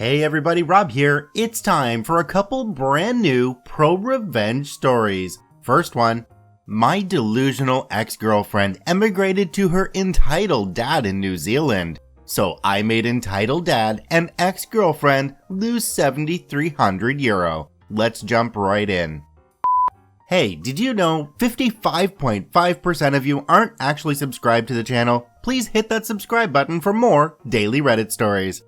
Hey everybody, Rob here. It's time for a couple brand new ProRevenge stories. First one, my delusional ex-girlfriend emigrated to her entitled dad in New Zealand. So I made entitled dad and ex-girlfriend lose €7,300. Let's jump right in. Hey, did you know 55.5% of you aren't actually subscribed to the channel? Please hit that subscribe button for more daily Reddit stories.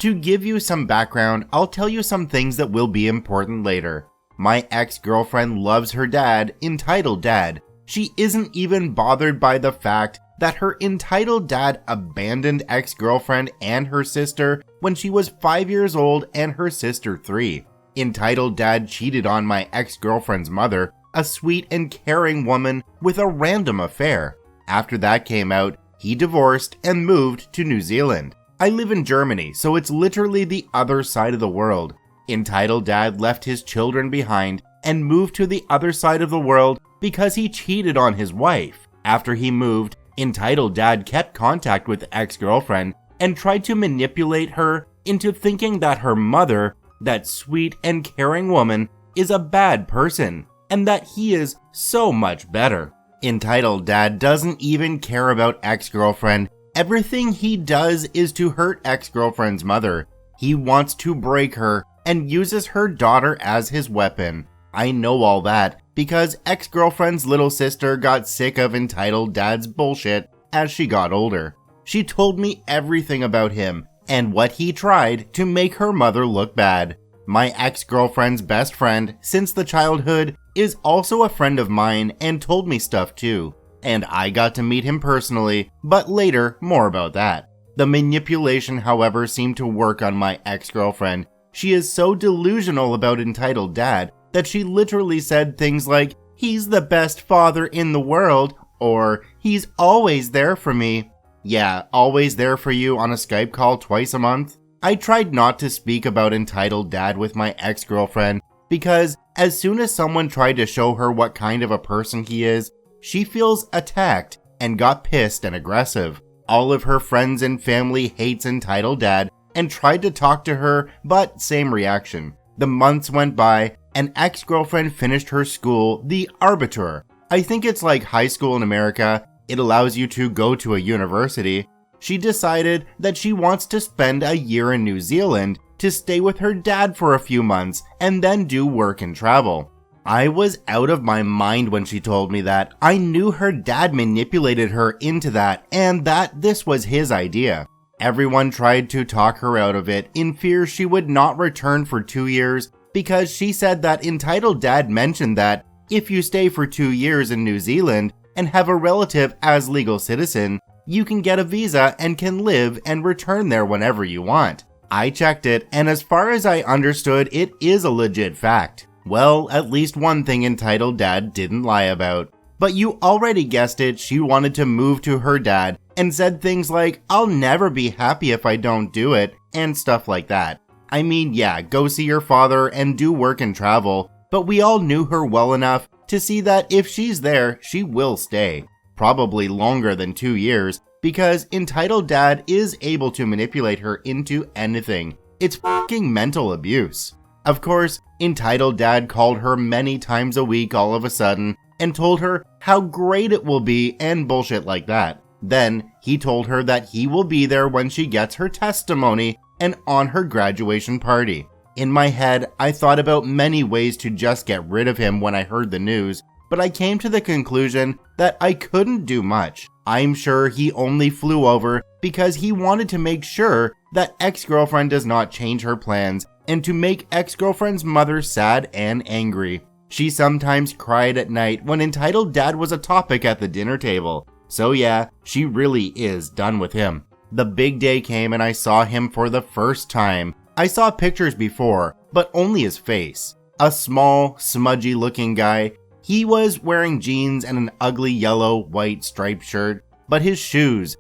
To give you some background, I'll tell you some things that will be important later. My ex-girlfriend loves her dad, entitled dad. She isn't even bothered by the fact that her entitled dad abandoned ex-girlfriend and her sister when she was 5 years old and her sister 3. Entitled dad cheated on my ex-girlfriend's mother, a sweet and caring woman, with a random affair. After that came out, he divorced and moved to New Zealand. I live in Germany, so it's literally the other side of the world. Entitled dad left his children behind and moved to the other side of the world because he cheated on his wife. After he moved, entitled dad kept contact with ex-girlfriend and tried to manipulate her into thinking that her mother, that sweet and caring woman, is a bad person and that he is so much better. Entitled dad doesn't even care about ex-girlfriend. Everything he does is to hurt ex-girlfriend's mother. He wants to break her and uses her daughter as his weapon. I know all that because ex-girlfriend's little sister got sick of entitled dad's bullshit as she got older. She told me everything about him and what he tried to make her mother look bad. My ex-girlfriend's best friend since the childhood is also a friend of mine and told me stuff too. And I got to meet him personally, but later, more about that. The manipulation, however, seemed to work on my ex-girlfriend. She is so delusional about entitled dad that she literally said things like, "He's the best father in the world," or "He's always there for me." Yeah, always there for you on a Skype call twice a month? I tried not to speak about entitled dad with my ex-girlfriend because as soon as someone tried to show her what kind of a person he is, she feels attacked and got pissed and aggressive. All of her friends and family hates entitled dad and tried to talk to her, but same reaction. The months went by and ex-girlfriend finished her school, the Arbiter. I think it's like high school in America. It allows you to go to a university. She decided that she wants to spend a year in New Zealand to stay with her dad for a few months and then do work and travel. I was out of my mind when she told me that. I knew her dad manipulated her into that and that this was his idea. Everyone tried to talk her out of it in fear she would not return for 2 years because she said that entitled dad mentioned that if you stay for 2 years in New Zealand and have a relative as legal citizen, you can get a visa and can live and return there whenever you want. I checked it, and as far as I understood, it is a legit fact. Well, at least one thing entitled dad didn't lie about. But you already guessed it, she wanted to move to her dad and said things like, "I'll never be happy if I don't do it," and stuff like that. I mean, yeah, go see your father and do work and travel, but we all knew her well enough to see that if she's there, she will stay. Probably longer than 2 years, because entitled dad is able to manipulate her into anything. It's fucking mental abuse. Of course, entitled dad called her many times a week all of a sudden and told her how great it will be and bullshit like that. Then he told her that he will be there when she gets her testimony and on her graduation party. In my head, I thought about many ways to just get rid of him when I heard the news, but I came to the conclusion that I couldn't do much. I'm sure he only flew over because he wanted to make sure that ex-girlfriend does not change her plans and to make ex-girlfriend's mother sad and angry. She sometimes cried at night when entitled dad was a topic at the dinner table. So yeah, she really is done with him. The big day came and I saw him for the first time. I saw pictures before, but only his face. A small, smudgy looking guy. He was wearing jeans and an ugly yellow-white striped shirt, but his shoes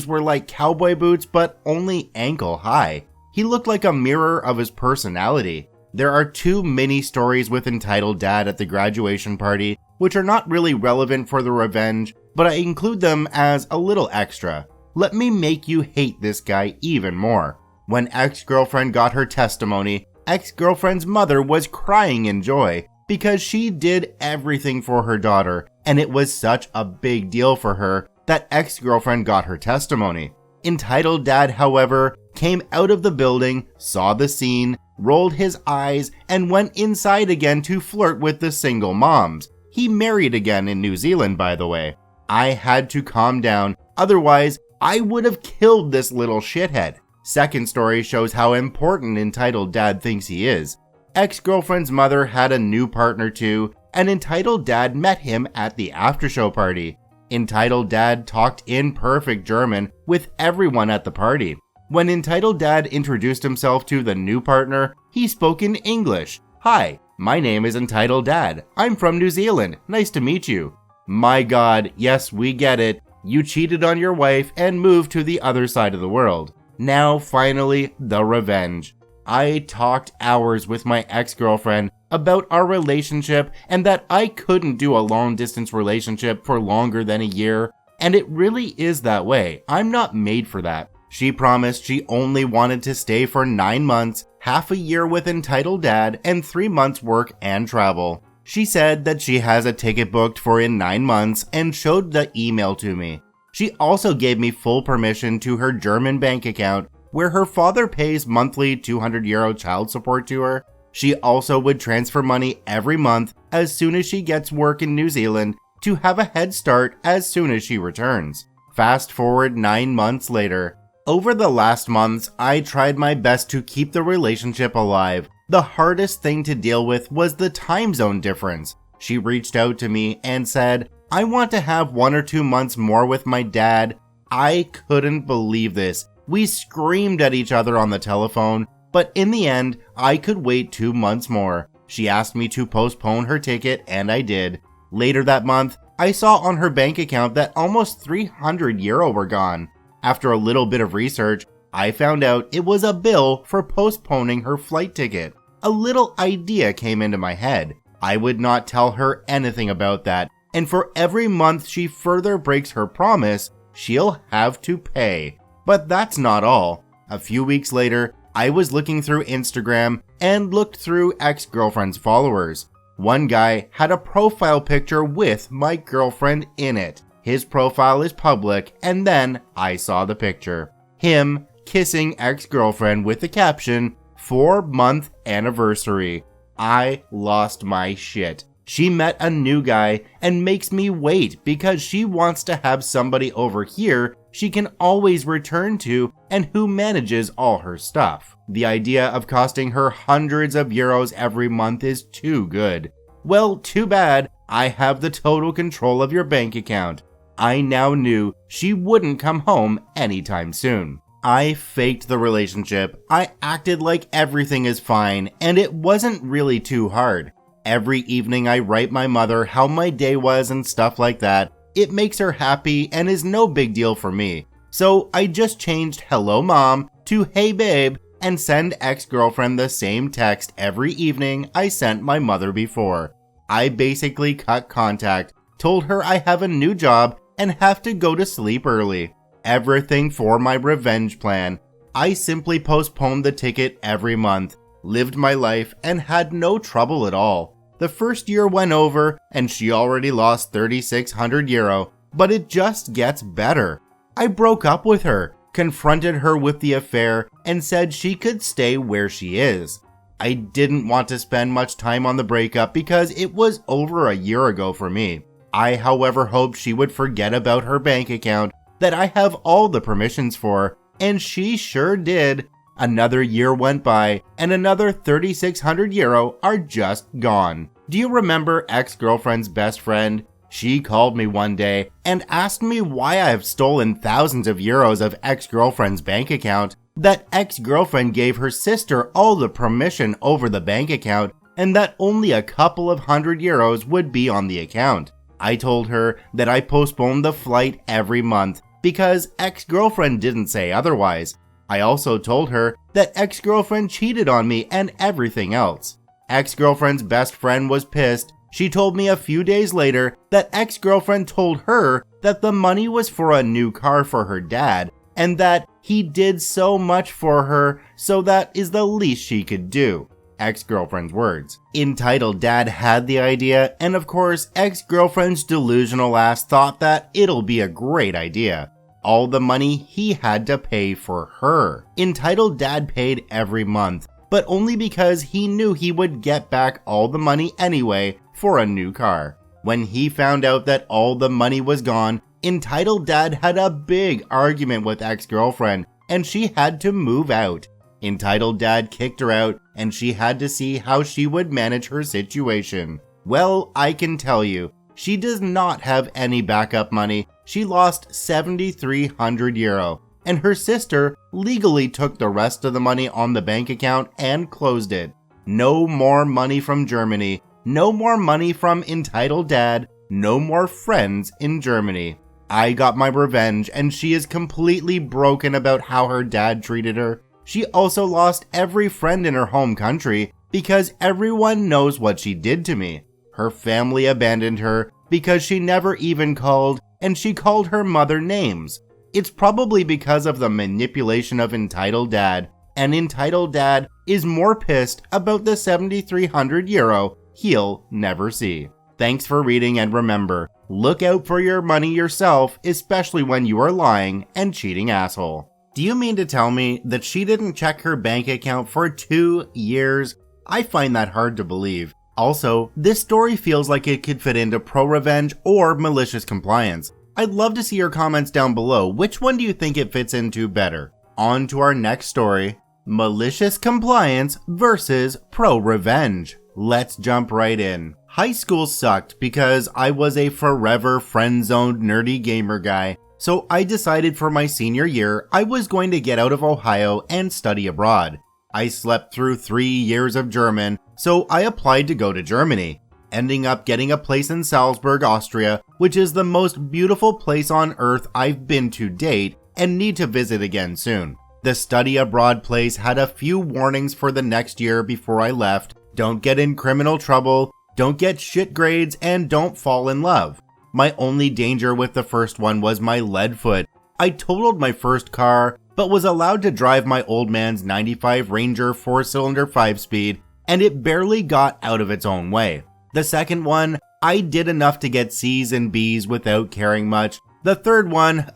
were like cowboy boots but only ankle high. He looked like a mirror of his personality. There are 2 mini stories with entitled dad at the graduation party, which are not really relevant for the revenge, but I include them as a little extra. Let me make you hate this guy even more. When ex-girlfriend got her testimony, ex-girlfriend's mother was crying in joy because she did everything for her daughter, and it was such a big deal for her that ex-girlfriend got her testimony. Entitled Dad, however, came out of the building, saw the scene, rolled his eyes, and went inside again to flirt with the single moms. He married again in New Zealand, by the way. I had to calm down, otherwise I would have killed this little shithead. Second story shows how important Entitled Dad thinks he is. Ex-girlfriend's mother had a new partner too, and Entitled Dad met him at the after-show party. Entitled Dad talked in perfect German with everyone at the party. When Entitled Dad introduced himself to the new partner, he spoke in English. "Hi, my name is Entitled Dad. I'm from New Zealand. Nice to meet you." My God, yes, we get it. You cheated on your wife and moved to the other side of the world. Now, finally, the revenge. I talked hours with my ex-girlfriend about our relationship and that I couldn't do a long-distance relationship for longer than a year, and it really is that way. I'm not made for that. She promised she only wanted to stay for 9 months, half a year with Entitled Dad, and 3 months work and travel. She said that she has a ticket booked for in 9 months and showed the email to me. She also gave me full permission to her German bank account, where her father pays monthly €200 child support to her. She also would transfer money every month as soon as she gets work in New Zealand to have a head start as soon as she returns. Fast forward 9 months later. Over the last months, I tried my best to keep the relationship alive. The hardest thing to deal with was the time zone difference. She reached out to me and said, "I want to have 1 or 2 months more with my dad." I couldn't believe this. We screamed at each other on the telephone, but in the end, I could wait 2 months more. She asked me to postpone her ticket, and I did. Later that month, I saw on her bank account that almost €300 were gone. After a little bit of research, I found out it was a bill for postponing her flight ticket. A little idea came into my head. I would not tell her anything about that, and for every month she further breaks her promise, she'll have to pay. But that's not all. A few weeks later, I was looking through Instagram and looked through ex-girlfriend's followers. One guy had a profile picture with my girlfriend in it. His profile is public, and then I saw the picture. Him kissing ex-girlfriend with the caption, 4-month anniversary. I lost my shit. She met a new guy and makes me wait because she wants to have somebody over here she can always return to and who manages all her stuff. The idea of costing her hundreds of euros every month is too good. Well, too bad. I have the total control of your bank account. I now knew she wouldn't come home anytime soon. I faked the relationship. I acted like everything is fine, and it wasn't really too hard. Every evening I write my mother how my day was and stuff like that. It makes her happy and is no big deal for me. So I just changed "Hello Mom" to "Hey Babe" and send ex-girlfriend the same text every evening I sent my mother before. I basically cut contact, told her I have a new job and have to go to sleep early. Everything for my revenge plan. I simply postponed the ticket every month, lived my life, and had no trouble at all. The first year went over and she already lost €3,600, but it just gets better. I broke up with her, confronted her with the affair, and said she could stay where she is. I didn't want to spend much time on the breakup because it was over a year ago for me. I, however, hoped she would forget about her bank account that I have all the permissions for, and she sure did. Another year went by, and another €3,600 are just gone. Do you remember ex-girlfriend's best friend? She called me one day and asked me why I have stolen thousands of euros of ex-girlfriend's bank account, that ex-girlfriend gave her sister all the permission over the bank account, and that only a couple of €100 would be on the account. I told her that I postponed the flight every month because ex-girlfriend didn't say otherwise. I also told her that ex-girlfriend cheated on me and everything else. Ex-girlfriend's best friend was pissed. She told me a few days later that ex-girlfriend told her that the money was for a new car for her dad and that He did so much for her, so that is the least she could do. Ex-girlfriend's words. Entitled Dad had the idea, and of course, ex-girlfriend's delusional ass thought that it'll be a great idea. All the money he had to pay for her. Entitled Dad paid every month, but only because he knew he would get back all the money anyway for a new car. When he found out that all the money was gone, Entitled Dad had a big argument with ex-girlfriend, and she had to move out. Entitled Dad kicked her out, and she had to see how she would manage her situation. Well, I can tell you, she does not have any backup money. She lost 7,300 euro, and her sister legally took the rest of the money on the bank account and closed it. No more money from Germany, no more money from Entitled Dad, no more friends in Germany. I got my revenge, and she is completely broken about how her dad treated her. She also lost every friend in her home country because everyone knows what she did to me. Her family abandoned her because she never even called, and she called her mother names. It's probably because of the manipulation of Entitled Dad, and Entitled Dad is more pissed about the 7,300 euro he'll never see. Thanks for reading, and remember, look out for your money yourself, especially when you are lying and cheating asshole. Do you mean to tell me that she didn't check her bank account for 2 years? I find that hard to believe. Also, this story feels like it could fit into ProRevenge or Malicious compliance. I'd love to see your comments down below. Which one do you think it fits into better? On to our next story, Malicious compliance versus ProRevenge. Let's jump right in. High school sucked because I was a forever friend-zoned nerdy gamer guy, so I decided for my senior year I was going to get out of Ohio and study abroad. I slept through 3 years of German, so I applied to go to Germany, ending up getting a place in Salzburg, Austria, which is the most beautiful place on earth I've been to date and need to visit again soon. The study abroad place had a few warnings for the next year before I left. Don't get in criminal trouble, don't get shit grades, and don't fall in love. My only danger with the first one was my lead foot. I totaled my first car, but was allowed to drive my old man's 95 Ranger 4-cylinder 5-speed, and it barely got out of its own way. The second one, I did enough to get C's and B's without caring much. The third one,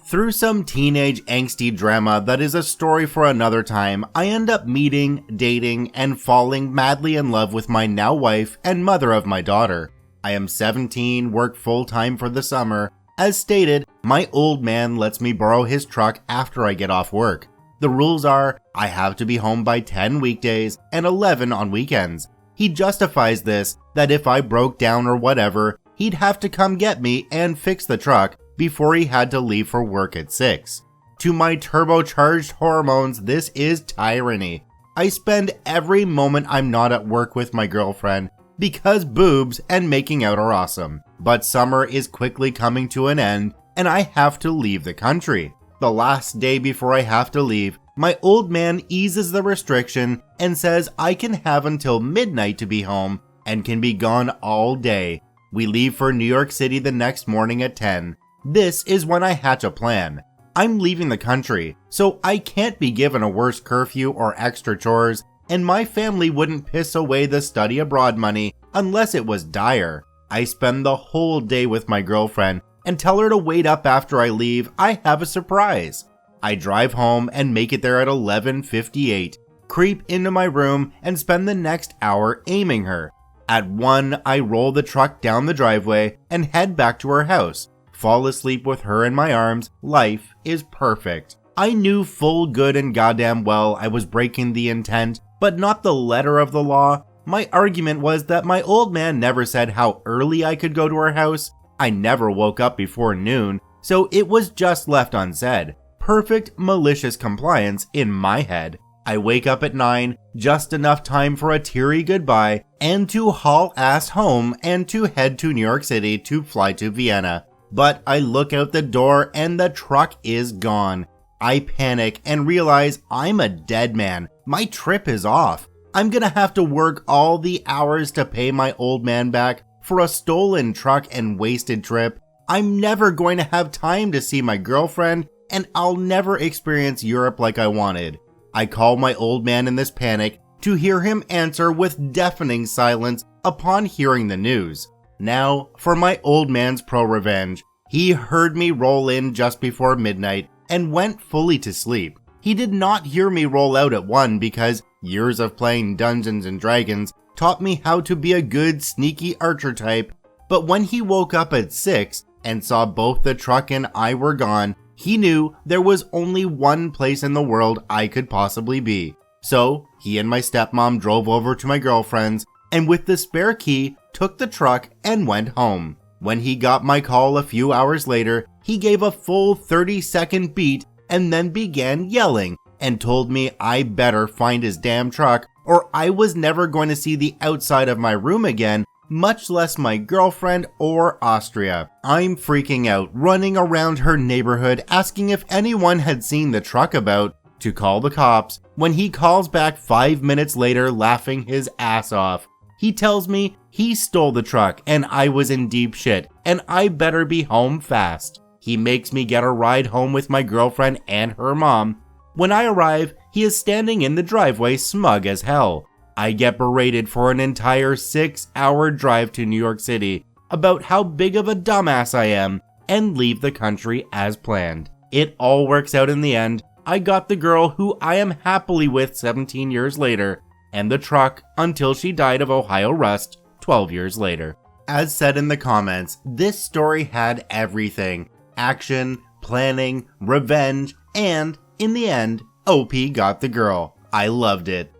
through some teenage angsty drama that is a story for another time, I end up meeting, dating, and falling madly in love with my now wife and mother of my daughter. I am 17, work full-time for the summer. As stated, my old man lets me borrow his truck after I get off work. The rules are, I have to be home by 10 weekdays and 11 on weekends. He justifies this that if I broke down or whatever, he'd have to come get me and fix the truck before he had to leave for work at 6. To my turbocharged hormones, this is tyranny. I spend every moment I'm not at work with my girlfriend because boobs and making out are awesome. But summer is quickly coming to an end and I have to leave the country. The last day before I have to leave, my old man eases the restriction and says I can have until midnight to be home and can be gone all day. We leave for New York City the next morning at 10. This is when I hatch a plan. I'm leaving the country, so I can't be given a worse curfew or extra chores, and my family wouldn't piss away the study abroad money unless it was dire. I spend the whole day with my girlfriend and tell her to wait up after I leave. I have a surprise. I drive home and make it there at 11:58, creep into my room and spend the next hour aiming her. At 1, I roll the truck down the driveway and head back to her house. Fall asleep with her in my arms. Life is perfect. I knew full good and goddamn well I was breaking the intent, but not the letter of the law. My argument was that my old man never said how early I could go to her house. I never woke up before noon, so it was just left unsaid. Perfect malicious compliance in my head. I wake up at 9, just enough time for a teary goodbye, and to haul ass home and to head to New York City to fly to Vienna. But I look out the door and the truck is gone. I panic and realize I'm a dead man. My trip is off. I'm gonna have to work all the hours to pay my old man back for a stolen truck and wasted trip. I'm never going to have time to see my girlfriend, and I'll never experience Europe like I wanted. I call my old man in this panic to hear him answer with deafening silence upon hearing the news. Now, for my old man's ProRevenge. He heard me roll in just before midnight and went fully to sleep. He did not hear me roll out at 1 because years of playing Dungeons and Dragons taught me how to be a good sneaky archer type, but when he woke up at 6 and saw both the truck and I were gone, he knew there was only one place in the world I could possibly be. So he and my stepmom drove over to my girlfriend's and with the spare key took the truck and went home. When he got my call a few hours later, he gave a full 30-second beat and then began yelling and told me I better find his damn truck or I was never going to see the outside of my room again, much less my girlfriend or Austria. I'm freaking out, running around her neighborhood asking if anyone had seen the truck about to call the cops, when he calls back 5 minutes later laughing his ass off. He tells me he stole the truck and I was in deep shit and I better be home fast. He makes me get a ride home with my girlfriend and her mom. When I arrive, he is standing in the driveway smug as hell. I get berated for an entire 6-hour drive to New York City about how big of a dumbass I am and leave the country as planned. It all works out in the end. I got the girl who I am happily with 17 years later, and the truck until she died of Ohio rust 12 years later. As said in the comments, this story had everything: action, planning, revenge, and in the end, OP got the girl. I loved it.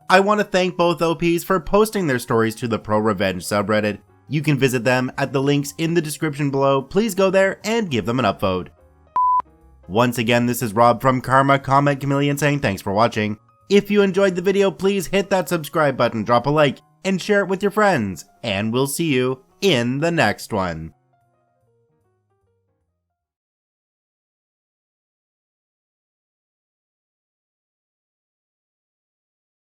I want to thank both OPs for posting their stories to the ProRevenge subreddit. You can visit them at the links in the description below. Please go there and give them an upvote. Once again, this is Rob from Karma Comment Chameleon saying thanks for watching. If you enjoyed the video, please hit that subscribe button, drop a like, and share it with your friends. And we'll see you in the next one.